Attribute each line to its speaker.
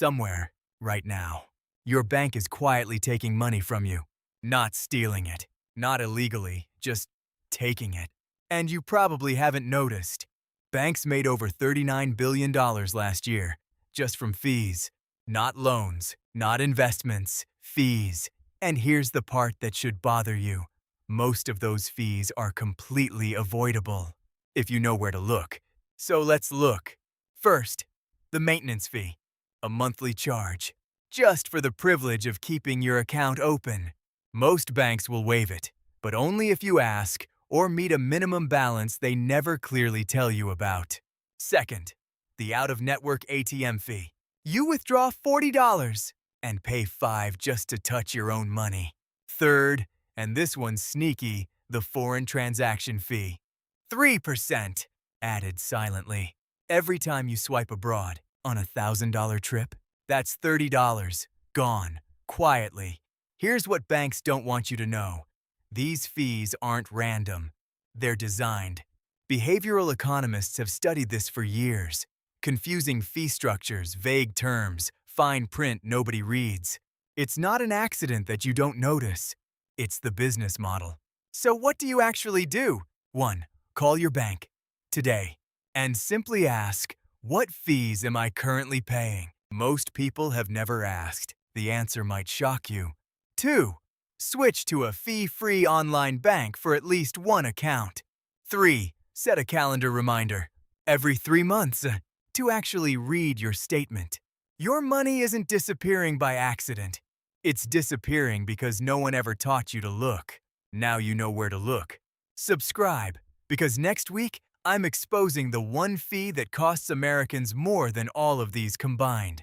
Speaker 1: Somewhere, right now, your bank is quietly taking money from you. Not stealing it, not illegally, just taking it. And you probably haven't noticed. Banks made over $39 billion last year, just from fees. Not loans, not investments, fees. And here's the part that should bother you. Most of those fees are completely avoidable, if you know where to look. So let's look. First, the maintenance fee, a monthly charge, just for the privilege of keeping your account open. Most banks will waive it, but only if you ask or meet a minimum balance they never clearly tell you about. Second, the out-of-network ATM fee. You withdraw $40 and pay $5 just to touch your own money. Third, and this one's sneaky, the foreign transaction fee. 3%, added silently. Every time you swipe abroad on a $1,000 trip, that's $30, gone, quietly. Here's what banks don't want you to know. These fees aren't random. They're designed. Behavioral economists have studied this for years. Confusing fee structures, vague terms, fine print nobody reads. It's not an accident that you don't notice. It's the business model. So what do you actually do? 1. Call your bank today and simply ask, what fees am I currently paying? Most people have never asked. The answer might shock you. 2. Switch to a fee-free online bank for at least one account. 3. Set a calendar reminder every 3 months to actually read your statement. Your money isn't disappearing by accident. It's disappearing because no one ever taught you to look. Now you know where to look. Subscribe, because next week I'm exposing the one fee that costs Americans more than all of these combined.